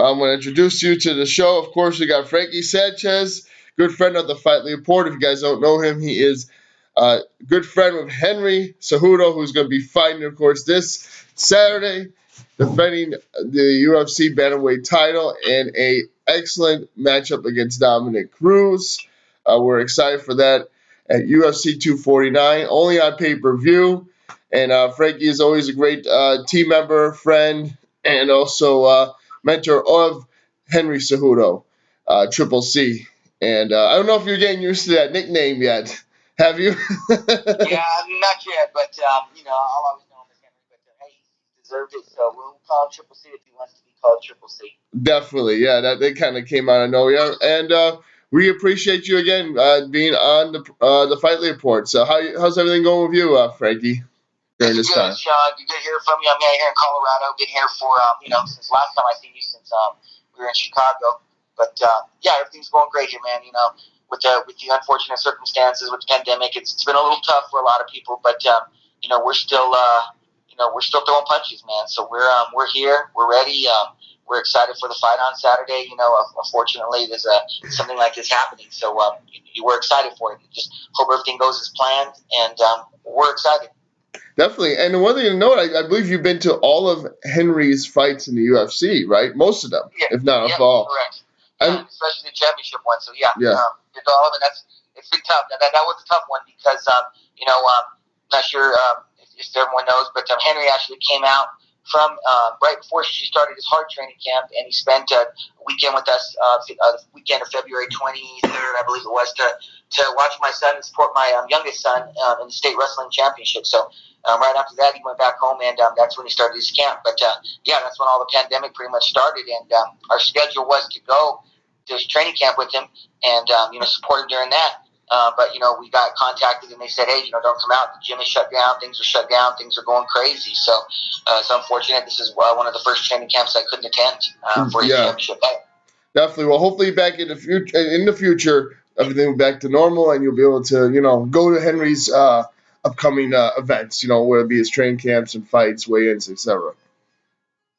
I'm going to introduce you to the show. Of course, we got Frankie Sanchez, good friend of the Fightlete Report. If you guys don't know him, he is a good friend with Henry Cejudo, who's going to be fighting, of course, this Saturday, defending the UFC bantamweight title in a excellent matchup against Dominic Cruz. We're excited for that at UFC 249, only on pay-per-view. And Frankie is always a great team member, friend, and also mentor of Henry Cejudo, Triple C. And I don't know if you're getting used to that nickname yet. Have you? Yeah, not yet, but I'll always know him as Henry. But hey, he deserved it, so we'll call him Triple C if he wants to be called Triple C. Definitely, yeah. That kind of came out of nowhere, and we appreciate you again being on the Fightlete Report. So how's everything going with you, Frankie? During It's this good, time. Sean. Good to hear from you. I'm here in Colorado. Been here for since last time I seen you, since we were in Chicago. But yeah, everything's going great here, man. With the unfortunate circumstances with the pandemic, it's been a little tough for a lot of people. But we're still we're still throwing punches, man. So we're here. We're ready. We're excited for the fight on Saturday. Unfortunately, there's something like this happening. So we're excited for it. Just hope everything goes as planned, and we're excited. Definitely. And the one thing to note, I believe you've been to all of Henry's fights in the UFC, right? Most of them, if not all. Correct. Yeah, especially the championship one. So yeah, Yeah. did all of it. It's been tough. That was a tough one because not sure if everyone knows, but Henry actually came out from right before she started his hard training camp, and he spent a weekend with us, the weekend of February 23rd, I believe it was, to watch my son and support my youngest son in the state wrestling championship. So right after that, he went back home, and that's when he started his camp. But yeah, that's when all the pandemic pretty much started, and our schedule was to go to his training camp with him and support him during that. But we got contacted and they said, hey, don't come out. The gym is shut down. Things are shut down. Things are going crazy. So it's unfortunate. This is one of the first training camps I couldn't attend for his championship. Definitely. Well, hopefully back in the future, everything will be back to normal, and you'll be able to, go to Henry's upcoming events. Whether it be his training camps and fights, weigh-ins, etc.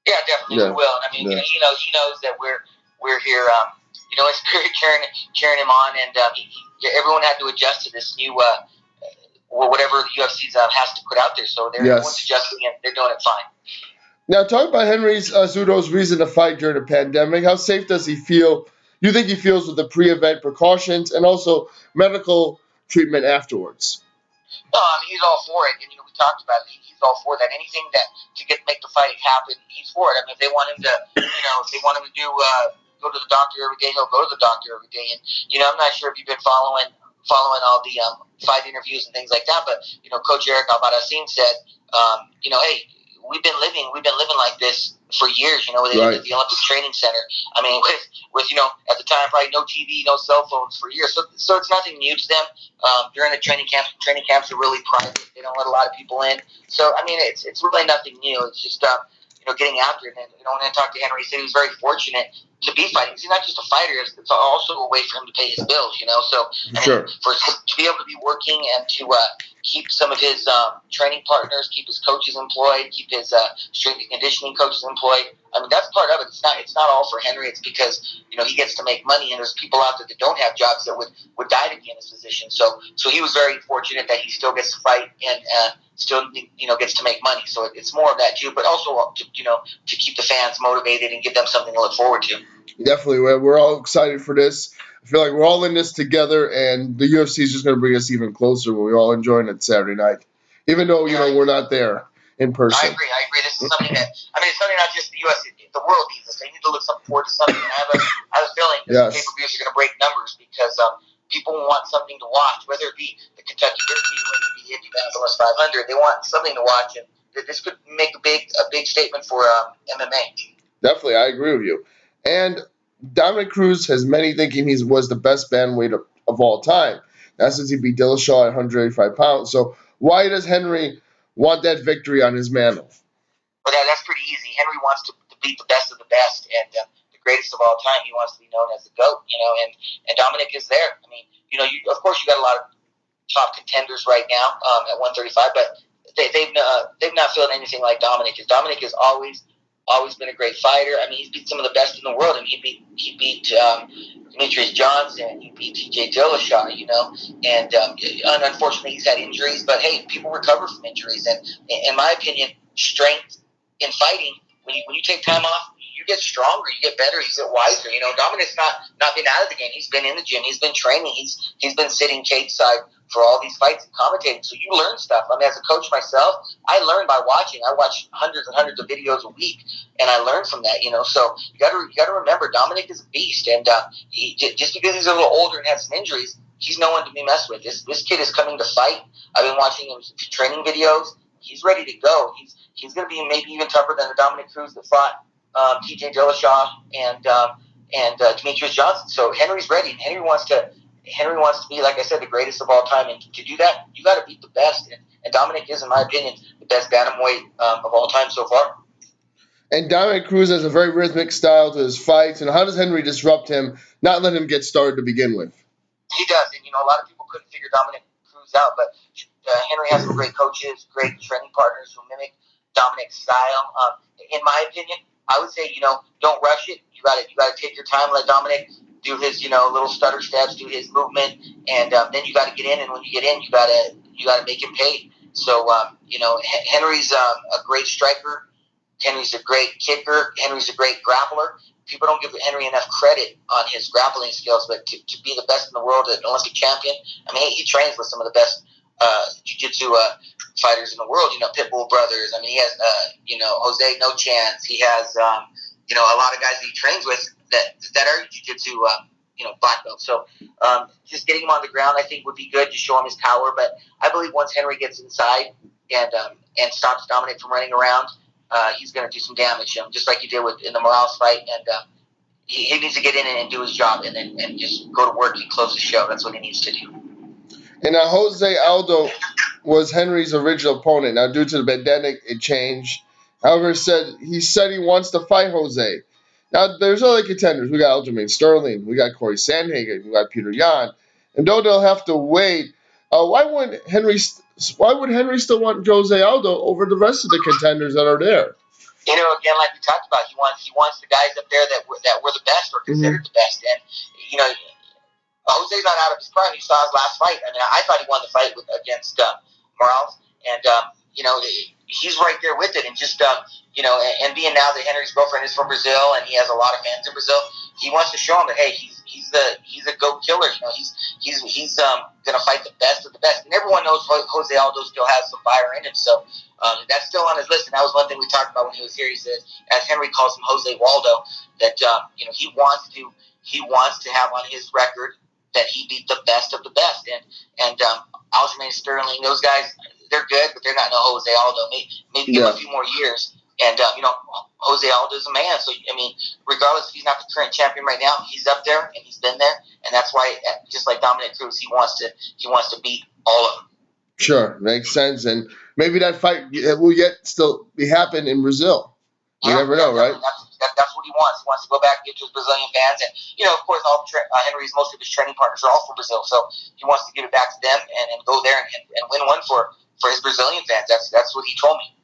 Yeah, definitely we will. I mean, he knows that we're here. In spirit, cheering him on, and everyone had to adjust to this new whatever the UFC has to put out there. So everyone's adjusting, and they're doing it fine. Now, talk about Henry's Cejudo's reason to fight during the pandemic. How safe does he feel? You think he feels with the pre-event precautions and also medical treatment afterwards? No, I mean, he's all for it, and we talked about it. He's all for that. Anything that to make the fight happen, he's for it. I mean, if they want him to, if they want him to do go to the doctor every day, he'll go to the doctor every day. And I'm not sure if you've been following all the fight interviews and things like that, but Coach Eric Albarracin said, hey, we've been living like this for years. With the Olympic Training Center. I mean, with at the time probably no TV, no cell phones for years. So it's nothing new to them. During the training camps are really private. They don't let a lot of people in. So I mean, it's really nothing new. It's just getting after it. And when I talked to Henry, he said he was very fortunate to be fighting. He's not just a fighter; it's also a way for him to pay his bills. So I mean, to be able to be working and to keep some of his training partners, keep his coaches employed, keep his strength and conditioning coaches employed. I mean, that's part of it. It's not all for Henry. It's because he gets to make money, and there's people out there that don't have jobs that would die to be in his position. So he was very fortunate that he still gets to fight and still gets to make money. So it's more of that too, but also to keep the fans motivated and give them something to look forward to. Definitely, we're all excited for this. I feel like we're all in this together, and the UFC is just going to bring us even closer when we all enjoying it Saturday night, even though we're not there in person. I agree. This is something that it's something not just the UFC, the world needs this. They need to look forward to something. And I have a feeling that pay-per-views are going to break numbers because people want something to watch, whether it be the Kentucky Derby, whether it be the Indy Plus 500. They want something to watch, and this could make a big statement for MMA. Definitely, I agree with you. And Dominic Cruz has many thinking he was the best bantamweight of all time. That's since he beat Dillashaw at 185 pounds. So why does Henry want that victory on his mantle? Well, that's pretty easy. Henry wants to beat the best of the best and the greatest of all time. He wants to be known as the GOAT, and Dominic is there. I mean, of course you got a lot of top contenders right now at 135, but they've not felt anything like Dominic. Dominic is always always been a great fighter. I mean, he's beat some of the best in the world. I mean, he beat Demetrius Johnson. He beat T.J. Dillashaw, and unfortunately he's had injuries. But hey, people recover from injuries, and in my opinion, strength in fighting, when you take time off, you get stronger, you get better, you get wiser. Dominic's not been out of the game. He's been in the gym. He's been training. He's been sitting cage side for all these fights and commentating. So you learn stuff. I mean, as a coach myself, I learn by watching. I watch hundreds and hundreds of videos a week, and I learn from that. So you got to remember, Dominic is a beast, and just because he's a little older and has some injuries, he's no one to be messed with. This kid is coming to fight. I've been watching his training videos. He's ready to go. He's going to be maybe even tougher than the Dominic Cruz that fought T.J. Dillashaw and Demetrius Johnson. So Henry's ready. Henry wants to be, like I said, the greatest of all time. And to do that, you got to beat the best. And Dominic is, in my opinion, the best bantamweight of all time so far. And Dominic Cruz has a very rhythmic style to his fights. And how does Henry disrupt him, not let him get started to begin with? He does. And, a lot of people couldn't figure Dominic Cruz out. But Henry has some great coaches, great training partners who mimic Dominic's style. In my opinion, I would say, don't rush it. You got to take your time, let Dominic do his, little stutter steps, do his movement, and then you got to get in. And when you get in, you got to make him pay. So, Henry's a great striker. Henry's a great kicker. Henry's a great grappler. People don't give Henry enough credit on his grappling skills, but to be the best in the world, an Olympic champion, I mean, he trains with some of the best jiu-jitsu fighters in the world. Pitbull brothers. I mean, he has, Jose No Chance. He has, a lot of guys that he trains with that are jiu-jitsu, black belts. So just getting him on the ground, I think, would be good to show him his power. But I believe once Henry gets inside and stops Dominic from running around, he's going to do some damage, just like he did in the Morales fight. And he needs to get in and do his job and just go to work and close the show. That's what he needs to do. And Jose Aldo was Henry's original opponent. Now, due to the pandemic, it changed. However, he said he wants to fight Jose. Now, there's other contenders. We got Aljamain Sterling. We got Corey Sandhagen. We got Peter Yan. And though they'll have to wait, why would Henry still want Jose Aldo over the rest of the contenders that are there? Again, like we talked about, he wants the guys up there that were the best or considered the best. And, Jose's not out of his prime. You saw his last fight. I mean, I thought he won the fight against Morales. And, he's right there with it. And just, and being now that Henry's girlfriend is from Brazil and he has a lot of fans in Brazil, he wants to show him that, hey, he's a go killer. He's going to fight the best of the best. And everyone knows Jose Aldo still has some fire in him. So that's still on his list. And that was one thing we talked about when he was here. He says, as Henry calls him Jose Waldo, that he wants to have on his record that he beat the best of the best. And Aljamain Sterling, those guys, they're good, but they're not no Jose Aldo. Maybe give him a few more years. And, Jose Aldo is a man. So, I mean, regardless if he's not the current champion right now, he's up there and he's been there. And that's why, just like Dominic Cruz, he wants to beat all of them. Sure, makes sense. And maybe that fight will yet still happen in Brazil. You never know, right? That's what he wants. He wants to go back and get to his Brazilian fans. And, of course, most of his training partners are all from Brazil. So he wants to give it back to them and go there and win one for his Brazilian fans. That's what he told me.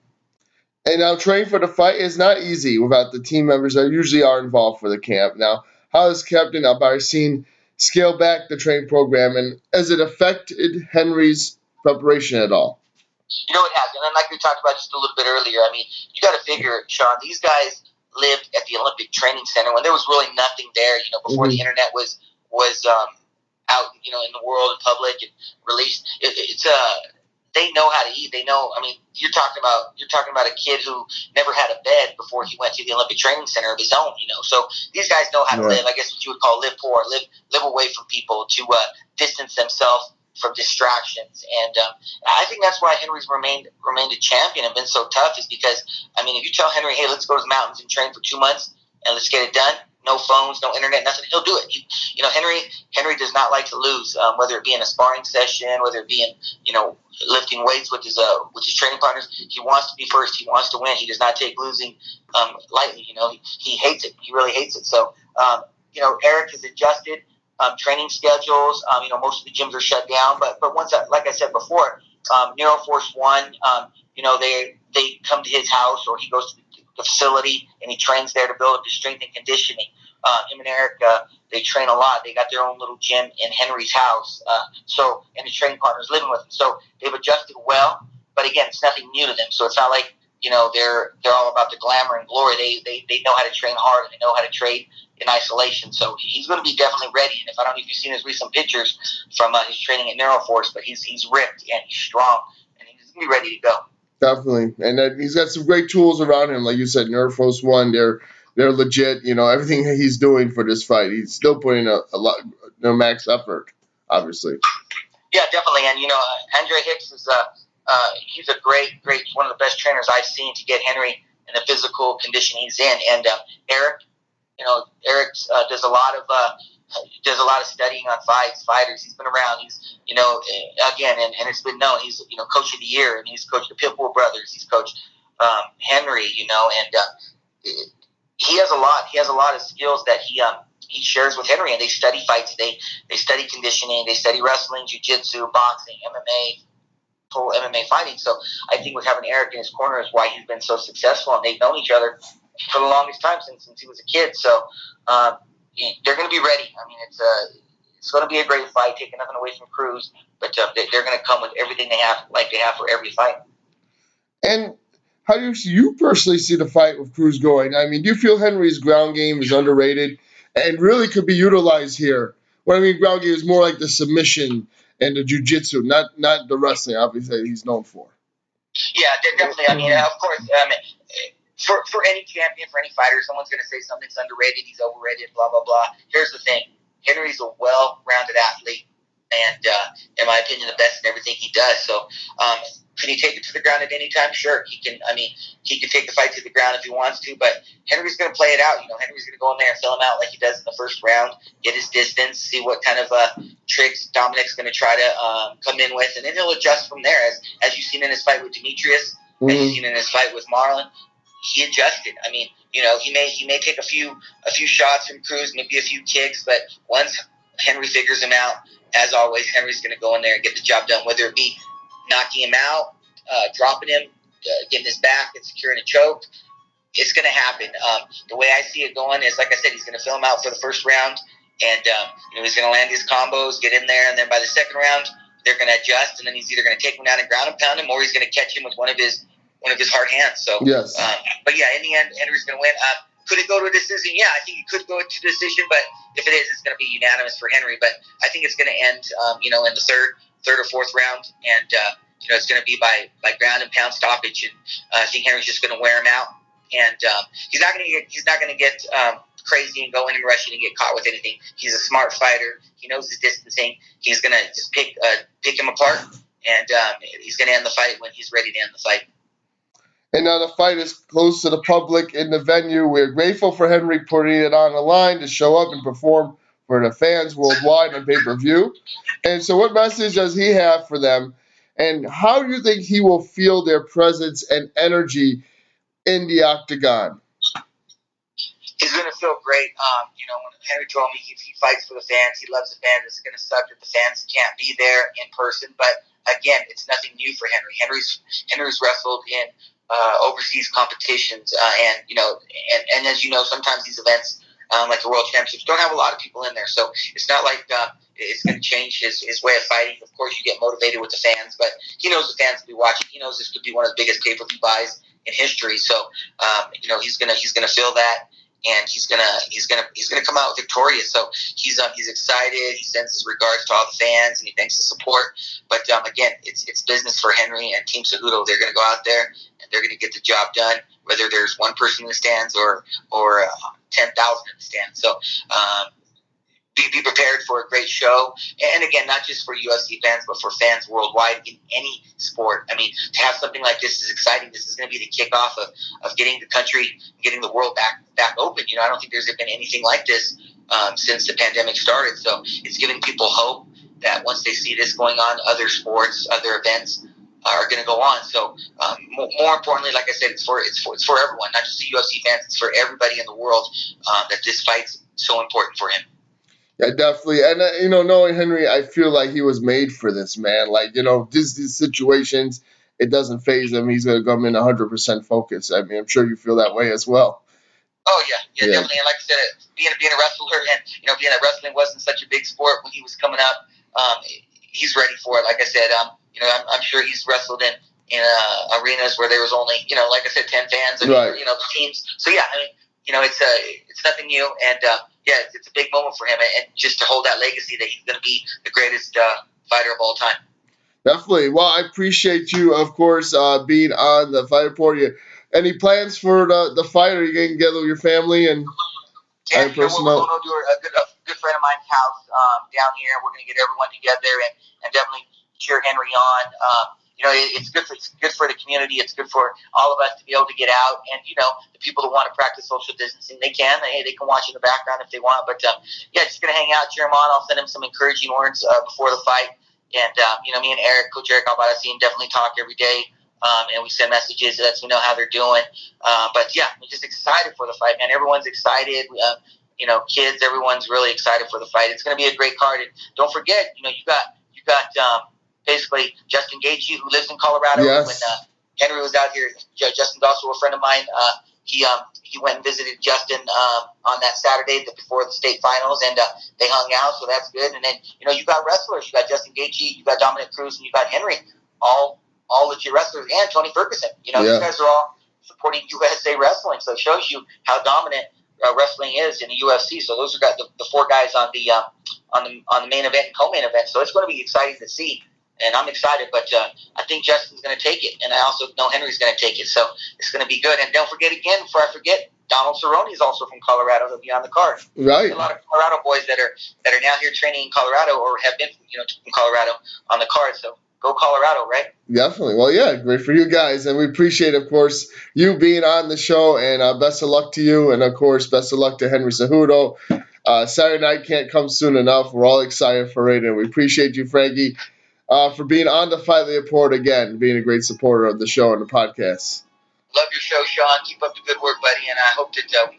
And now training for the fight is not easy without the team members that usually are involved for the camp. Now, how has Captain Albarracin scaled back the training program, and has it affected Henry's preparation at all? It has. And then like we talked about just a little bit earlier, I mean, you got to figure, Sean, these guys lived at the Olympic Training Center when there was really nothing there, before the internet was out, in the world and public and released. They know how to eat. They know. I mean, you're talking about a kid who never had a bed before he went to the Olympic Training Center of his own. So these guys know how to live. I guess what you would call live poor, live away from people, to distance themselves from distractions. And I think that's why Henry's remained a champion and been so tough. Is because, I mean, if you tell Henry, hey, let's go to the mountains and train for 2 months and let's get it done. No phones, no internet, nothing. He'll do it. Henry does not like to lose, whether it be in a sparring session, whether it be in lifting weights with his training partners. He wants to be first. He wants to win. He does not take losing lightly. He hates it. He really hates it. So Eric has adjusted training schedules. Most of the gyms are shut down, but once, like I said before, Neuroforce One, they come to his house, or he goes to the facility, and he trains there to build up his strength and conditioning. Him and Eric, they train a lot. They got their own little gym in Henry's house. And his training partner's living with him. So they've adjusted well. But again, it's nothing new to them. So it's not like, they're all about the glamour and glory. They know how to train hard, and they know how to train in isolation. So he's going to be definitely ready. And if I don't know if you've seen his recent pictures from his training at Neuroforce, but he's ripped and he's strong, and he's going to be ready to go. Definitely, and he's got some great tools around him, like you said. Neuroforce One, they're legit. Everything he's doing for this fight, he's still putting a lot, max effort, obviously. Yeah, definitely, and Andre Hicks is he's a great, one of the best trainers I've seen to get Henry in the physical condition he's in, and Eric, Eric does a lot of studying on fighters. He's been around. He's, again, and it's been known. He's, coach of the year, and he's coached the Pitbull brothers. He's coached Henry, and he has a lot. He has a lot of skills that he shares with Henry, and they study fights. They study conditioning. They study wrestling, jiu-jitsu, boxing, MMA, total MMA fighting. So I think with having Eric in his corner is why he's been so successful, and they've known each other for the longest time since he was a kid. So they're going to be ready. I mean, it's going to be a great fight, taking nothing away from Cruz, but they're going to come with everything they have, like they have for every fight. And how do you personally see the fight with Cruz going? I mean, do you feel Henry's ground game is underrated and really could be utilized here? What I mean, ground game is more like the submission and the jiu-jitsu, not the wrestling, obviously, he's known for. Yeah, definitely. I mean, of course, for any champion, for any fighter, someone's going to say something's underrated, he's overrated, blah, blah, blah. Here's the thing. Henry's a well-rounded athlete and, in my opinion, the best in everything he does. So, can he take it to the ground at any time? Sure. He can take the fight to the ground if he wants to, but Henry's going to play it out. Henry's going to go in there and fill him out like he does in the first round, get his distance, see what kind of tricks Dominic's going to try to come in with, and then he'll adjust from there. As you've seen in his fight with Demetrius, as you've seen in his fight with Marlon, he adjusted. I mean, he may take a few shots from Cruz, maybe a few kicks, but once Henry figures him out, as always, Henry's going to go in there and get the job done, whether it be knocking him out, dropping him, getting his back, and securing a choke. It's going to happen. The way I see it going is, like I said, he's going to fill him out for the first round, and he's going to land his combos, get in there, and then by the second round, they're going to adjust, and then he's either going to take him down and ground and pound him, or he's going to catch him with one of his hard hands. So, yes. But yeah, in the end, Henry's going to win. Could it go to a decision? Yeah, I think it could go to a decision, but if it is, it's going to be unanimous for Henry. But I think it's going to end, in the third or fourth round, and it's going to be by ground and pound stoppage. And I think Henry's just going to wear him out, and he's not going to get crazy and go in and rush in and get caught with anything. He's a smart fighter. He knows his distancing. He's going to just pick him apart, and he's going to end the fight when he's ready to end the fight. And now the fight is close to the public in the venue. We're grateful for Henry putting it on the line to show up and perform for the fans worldwide on pay-per-view. And so what message does he have for them? And how do you think he will feel their presence and energy in the octagon? He's going to feel great. When Henry told me he fights for the fans, he loves the fans. It's going to suck that the fans can't be there in person. But, again, it's nothing new for Henry. Henry's wrestled in overseas competitions, and as you know, sometimes these events, like the World Championships, don't have a lot of people in there. So it's not like it's going to change his way of fighting. Of course, you get motivated with the fans, but he knows the fans will be watching. He knows this could be one of the biggest pay-per-view buys in history. So he's gonna feel that, and he's gonna come out victorious. So he's excited. He sends his regards to all the fans, and he thanks the support. But again, it's business for Henry and Team Cejudo. They're gonna go out there and they're gonna get the job done, whether there's one person in the stands or 10,000 in the stands. So be prepared for a great show. And again, not just for UFC fans, but for fans worldwide in any sport. I mean, to have something like this is exciting. This is going to be the kickoff of getting the country, getting the world back open. I don't think there's been anything like this since the pandemic started. So it's giving people hope that once they see this going on, other sports, other events are going to go on. So more importantly, like I said, it's for everyone, not just the UFC fans. It's for everybody in the world that this fight's so important for him. Yeah, definitely. And, knowing Henry, I feel like he was made for this, man. Like, these situations it doesn't phase him. He's going to come in 100% focused. I mean, I'm sure you feel that way as well. Oh yeah, definitely. And like I said, being a wrestler, and being that wrestling wasn't such a big sport when he was coming up, he's ready for it. Like I said, I'm sure he's wrestled in arenas where there was only, like I said, 10 fans. Right. The teams. So yeah, I mean, it's nothing new, and it's a big moment for him, and just to hold that legacy that he's going to be the greatest fighter of all time. Definitely. Well, I appreciate you, of course, being on the Fight Report. Any plans for the fight? Are you getting together with your family and personnel? We're going to do a good friend of mine's house down here. We're going to get everyone together and definitely cheer Henry on. It's good for the community. It's good for all of us to be able to get out, and the people that want to practice social distancing, they can. They can watch in the background if they want. But just going to hang out, cheer him on. I'll send him some encouraging words before the fight. And, me and Coach Eric Albarracin definitely talk every day. And we send messages, lets me know how they're doing. But yeah, I'm just excited for the fight, man. Everyone's excited. Kids, everyone's really excited for the fight. It's going to be a great card. And don't forget, you got basically Justin Gaethje, who lives in Colorado. Yes. When Henry was out here, Justin's also a friend of mine. He went and visited Justin on that Saturday before the state finals, and they hung out, so that's good. And then you got wrestlers, you got Justin Gaethje, you got Dominic Cruz, and you got Henry, all legit wrestlers, and Tony Ferguson. These guys are all supporting USA Wrestling, so it shows you how dominant wrestling is in the UFC. So those are the four guys on the main event and co-main event. So it's going to be exciting to see. And I'm excited, but I think Justin's going to take it, and I also know Henry's going to take it, so it's going to be good. And don't forget again, before I forget, Donald Cerrone is also from Colorado. He'll be on the card. Right. A lot of Colorado boys that are now here training in Colorado or have been, in Colorado on the card. So go Colorado, right? Definitely. Well, yeah, great for you guys, and we appreciate, of course, you being on the show. And best of luck to you, and of course, best of luck to Henry Cejudo. Saturday night can't come soon enough. We're all excited for it, and we appreciate you, Frankie, for being on the Fightlete Report again, being a great supporter of the show and the podcast. Love your show, Sean. Keep up the good work, buddy, and I hope that we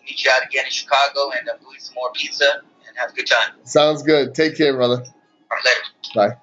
meet you out again in Chicago and we'll eat some more pizza and have a good time. Sounds good. Take care, brother. All right, later. Bye.